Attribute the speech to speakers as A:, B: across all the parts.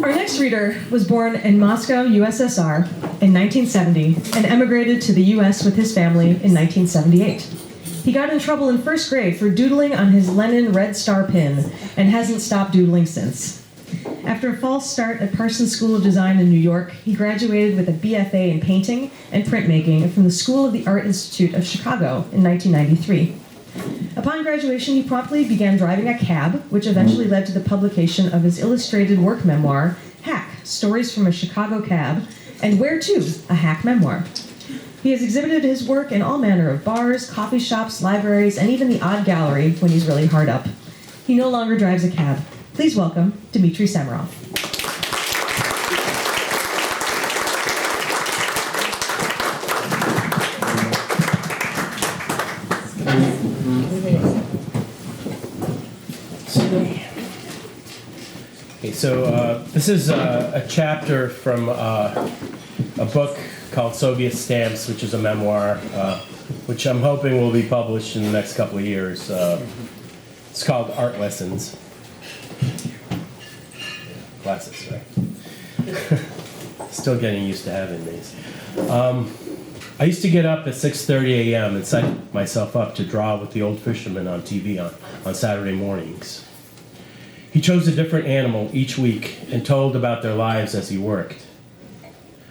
A: Our next reader was born in Moscow, USSR in 1970 and emigrated to the US with his family in 1978. He got in trouble in first grade for doodling on his Lenin Red Star pin and hasn't stopped doodling since. After a false start at Parsons School of Design in New York, he graduated with a BFA in painting and printmaking from the School of the Art Institute of Chicago in 1993. Upon graduation, he promptly began driving a cab, which eventually led to the publication of his illustrated work memoir, Hack, Stories from a Chicago Cab, and Where To, a Hack Memoir. He has exhibited his work in all manner of bars, coffee shops, libraries, and even the odd gallery when he's really hard up. He no longer drives a cab. Please welcome Dmitry Samarov.
B: Okay, so this is a chapter from a book called Soviet Stamps, which is a memoir, which I'm hoping will be published in the next couple of years. It's called Art Lessons. Glasses, right? Still getting used to having these. I used to get up at 6:30 a.m. and psych myself up to draw with the old fisherman on TV on Saturday mornings. He chose a different animal each week and told about their lives as he worked.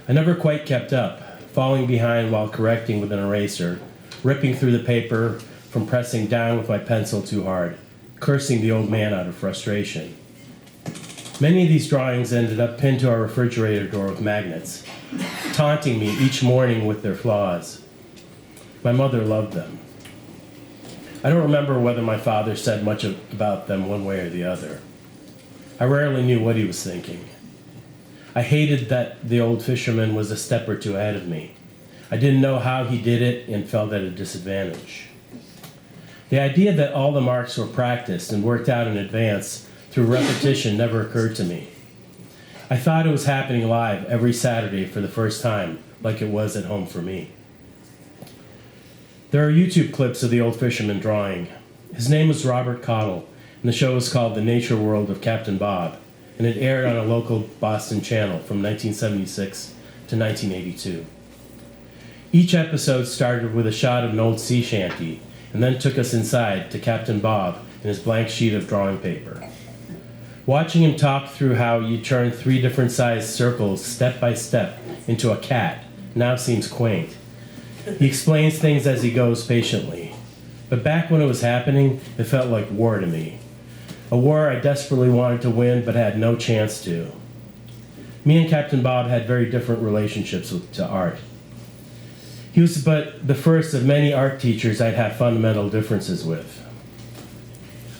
B: I never quite kept up, falling behind while correcting with an eraser, ripping through the paper from pressing down with my pencil too hard, cursing the old man out of frustration. Many of these drawings ended up pinned to our refrigerator door with magnets, taunting me each morning with their flaws. My mother loved them. I don't remember whether my father said much about them one way or the other. I rarely knew what he was thinking. I hated that the old fisherman was a step or two ahead of me. I didn't know how he did it and felt at a disadvantage. The idea that all the marks were practiced and worked out in advance through repetition never occurred to me. I thought it was happening live every Saturday for the first time, like it was at home for me. There are YouTube clips of the old fisherman drawing. His name was Robert Cottle, and the show was called The Nature World of Captain Bob, and it aired on a local Boston channel from 1976 to 1982. Each episode started with a shot of an old sea shanty, and then took us inside to Captain Bob and his blank sheet of drawing paper. Watching him talk through how you turn 3 different sized circles step by step into a cat now seems quaint. He explains things as he goes patiently. But back when it was happening, it felt like war to me. A war I desperately wanted to win but had no chance to. Me and Captain Bob had very different relationships to art. He was but the first of many art teachers I'd have fundamental differences with.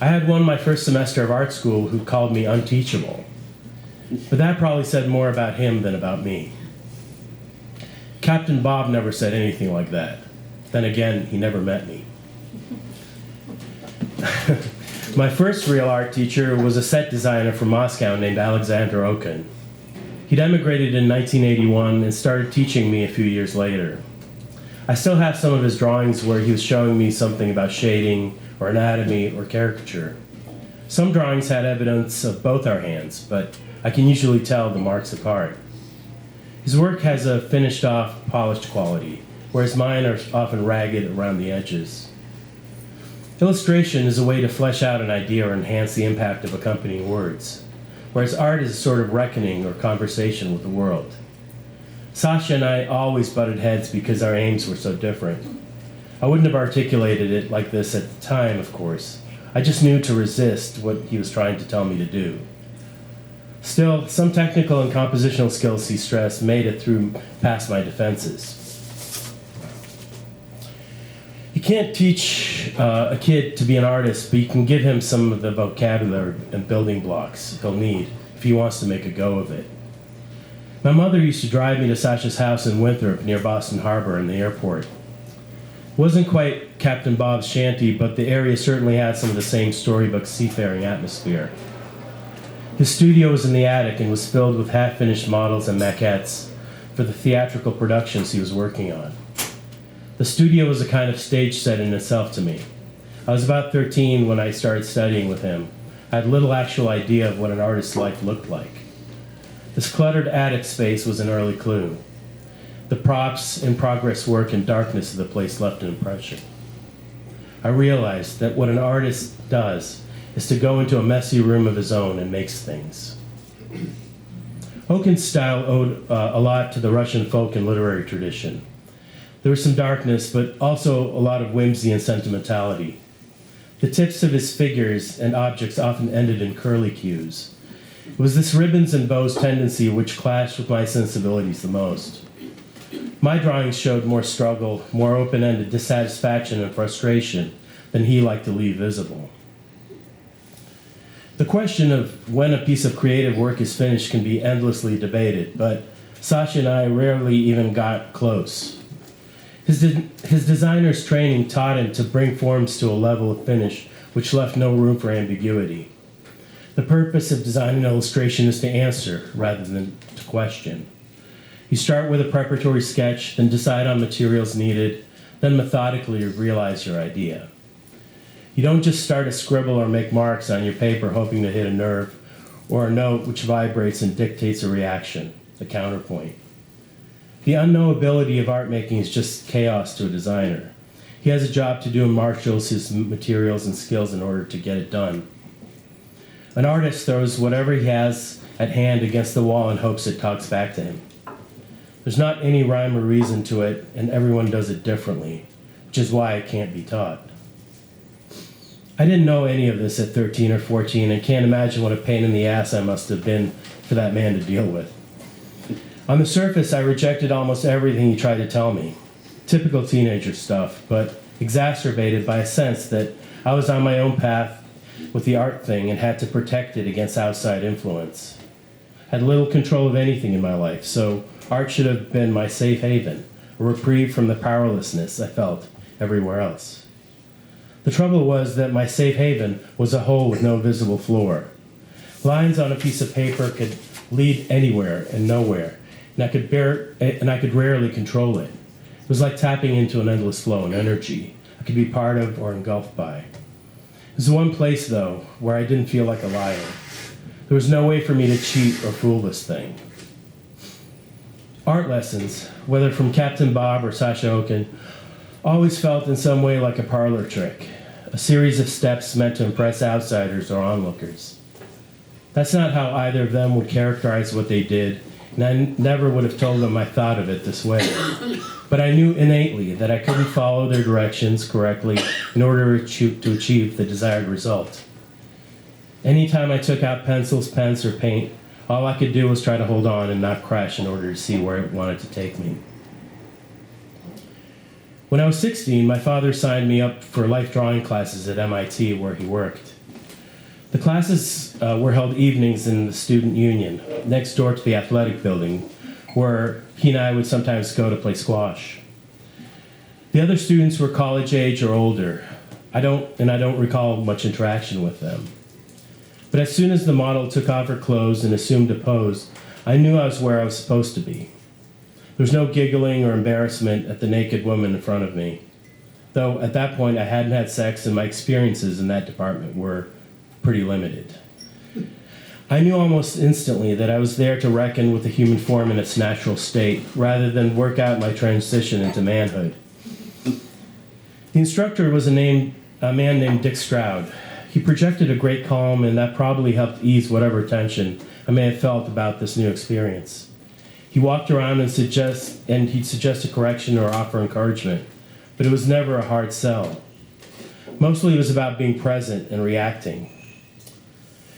B: I had one my first semester of art school who called me unteachable, but that probably said more about him than about me. Captain Bob never said anything like that. Then again, he never met me. My first real art teacher was a set designer from Moscow named Alexander Okun. He'd emigrated in 1981 and started teaching me a few years later. I still have some of his drawings where he was showing me something about shading or anatomy or caricature. Some drawings had evidence of both our hands, but I can usually tell the marks apart. His work has a finished-off, polished quality, whereas mine are often ragged around the edges. Illustration is a way to flesh out an idea or enhance the impact of accompanying words, whereas art is a sort of reckoning or conversation with the world. Sasha and I always butted heads because our aims were so different. I wouldn't have articulated it like this at the time, of course. I just knew to resist what he was trying to tell me to do. Still, some technical and compositional skills he stressed made it through past my defenses. You can't teach a kid to be an artist, but you can give him some of the vocabulary and building blocks he'll need if he wants to make a go of it. My mother used to drive me to Sasha's house in Winthrop near Boston Harbor and the airport. It wasn't quite Captain Bob's shanty, but the area certainly had some of the same storybook seafaring atmosphere. His studio was in the attic and was filled with half-finished models and maquettes for the theatrical productions he was working on. The studio was a kind of stage set in itself to me. I was about 13 when I started studying with him. I had little actual idea of what an artist's life looked like. This cluttered attic space was an early clue. The props, in-progress work, and darkness of the place left an impression. I realized that what an artist does is to go into a messy room of his own and makes things. Oken's style owed a lot to the Russian folk and literary tradition. There was some darkness, but also a lot of whimsy and sentimentality. The tips of his figures and objects often ended in curlicues. It was this ribbons and bows tendency which clashed with my sensibilities the most. My drawings showed more struggle, more open-ended dissatisfaction and frustration than he liked to leave visible. The question of when a piece of creative work is finished can be endlessly debated, but Sasha and I rarely even got close. His designer's training taught him to bring forms to a level of finish which left no room for ambiguity. The purpose of design and illustration is to answer rather than to question. You start with a preparatory sketch, then decide on materials needed, then methodically realize your idea. You don't just start a scribble or make marks on your paper hoping to hit a nerve or a note which vibrates and dictates a reaction, a counterpoint. The unknowability of art making is just chaos to a designer. He has a job to do and marshals his materials and skills in order to get it done. An artist throws whatever he has at hand against the wall and hopes it talks back to him. There's not any rhyme or reason to it, and everyone does it differently, which is why it can't be taught. I didn't know any of this at 13 or 14 and can't imagine what a pain in the ass I must have been for that man to deal with. On the surface, I rejected almost everything he tried to tell me. Typical teenager stuff, but exacerbated by a sense that I was on my own path with the art thing and had to protect it against outside influence. I had little control of anything in my life, so art should have been my safe haven, a reprieve from the powerlessness I felt everywhere else. The trouble was that my safe haven was a hole with no visible floor. Lines on a piece of paper could lead anywhere and nowhere, and I could rarely control it. It was like tapping into an endless flow of energy I could be part of or engulfed by. It was the one place, though, where I didn't feel like a liar. There was no way for me to cheat or fool this thing. Art lessons, whether from Captain Bob or Sasha Oken, always felt in some way like a parlor trick, a series of steps meant to impress outsiders or onlookers. That's not how either of them would characterize what they did, and I never would have told them I thought of it this way. But I knew innately that I couldn't follow their directions correctly in order to achieve the desired result. Anytime I took out pencils, pens, or paint, all I could do was try to hold on and not crash in order to see where it wanted to take me. When I was 16, my father signed me up for life drawing classes at MIT where he worked. The classes were held evenings in the student union, next door to the athletic building, where he and I would sometimes go to play squash. The other students were college age or older. I don't recall much interaction with them. But as soon as the model took off her clothes and assumed a pose, I knew I was where I was supposed to be. There was no giggling or embarrassment at the naked woman in front of me, though at that point I hadn't had sex and my experiences in that department were pretty limited. I knew almost instantly that I was there to reckon with the human form in its natural state, rather than work out my transition into manhood. The instructor was a man named Dick Stroud. He projected a great calm, and that probably helped ease whatever tension I may have felt about this new experience. He walked around and he'd suggest a correction or offer encouragement, but it was never a hard sell. Mostly it was about being present and reacting.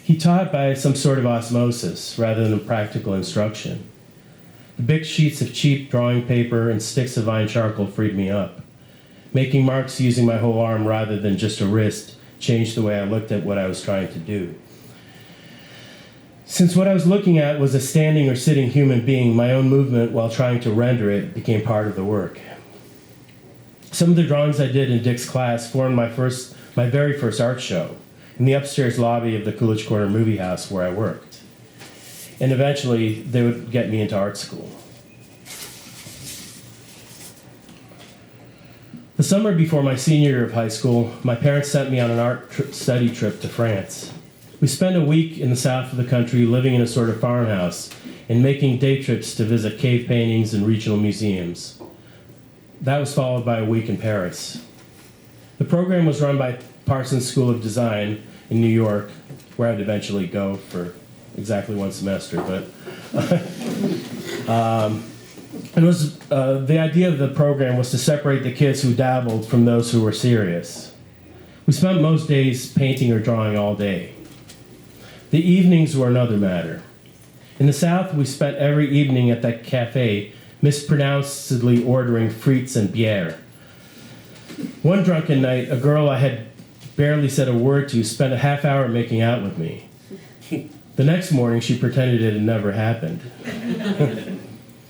B: He taught by some sort of osmosis rather than practical instruction. The big sheets of cheap drawing paper and sticks of vine charcoal freed me up. Making marks using my whole arm rather than just a wrist changed the way I looked at what I was trying to do. Since what I was looking at was a standing or sitting human being, my own movement while trying to render it became part of the work. Some of the drawings I did in Dick's class formed my very first art show in the upstairs lobby of the Coolidge Corner movie house where I worked. And eventually, they would get me into art school. The summer before my senior year of high school, my parents sent me on an art study trip to France. We spent a week in the south of the country living in a sort of farmhouse and making day trips to visit cave paintings and regional museums. That was followed by a week in Paris. The program was run by Parsons School of Design in New York, where I'd eventually go for exactly one semester. But it was the idea of the program was to separate the kids who dabbled from those who were serious. We spent most days painting or drawing all day. The evenings were another matter. In the South, we spent every evening at that cafe, mispronouncedly ordering frites and bière. One drunken night, a girl I had barely said a word to spent a half hour making out with me. The next morning, she pretended it had never happened.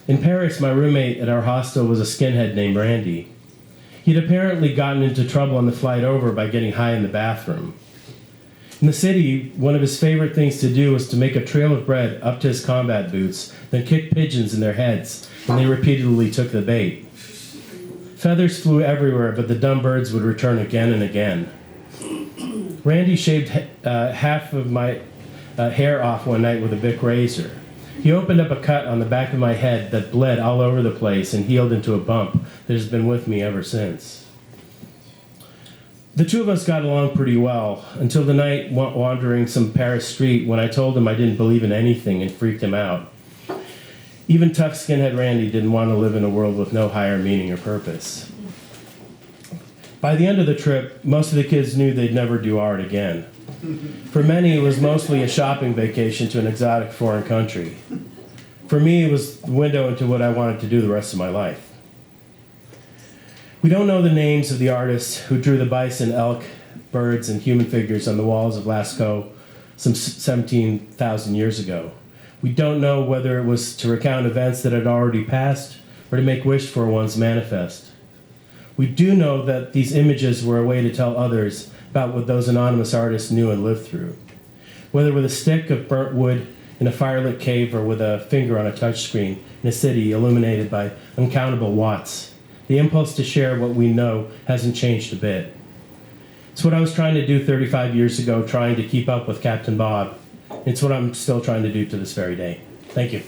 B: In Paris, my roommate at our hostel was a skinhead named Randy. He'd apparently gotten into trouble on the flight over by getting high in the bathroom. In the city, one of his favorite things to do was to make a trail of bread up to his combat boots, then kick pigeons in their heads when they repeatedly took the bait. Feathers flew everywhere, but the dumb birds would return again and again. Randy shaved half of my hair off one night with a Bic razor. He opened up a cut on the back of my head that bled all over the place and healed into a bump that has been with me ever since. The two of us got along pretty well until the night wandering some Paris street when I told him I didn't believe in anything and freaked him out. Even tough skinhead Randy didn't want to live in a world with no higher meaning or purpose. By the end of the trip, most of the kids knew they'd never do art again. For many, it was mostly a shopping vacation to an exotic foreign country. For me, it was the window into what I wanted to do the rest of my life. We don't know the names of the artists who drew the bison, elk, birds, and human figures on the walls of Lascaux some 17,000 years ago. We don't know whether it was to recount events that had already passed or to make wish for one's manifest. We do know that these images were a way to tell others about what those anonymous artists knew and lived through. Whether with a stick of burnt wood in a firelit cave or with a finger on a touchscreen in a city illuminated by uncountable watts, the impulse to share what we know hasn't changed a bit. It's what I was trying to do 35 years ago, trying to keep up with Captain Bob. It's what I'm still trying to do to this very day. Thank you.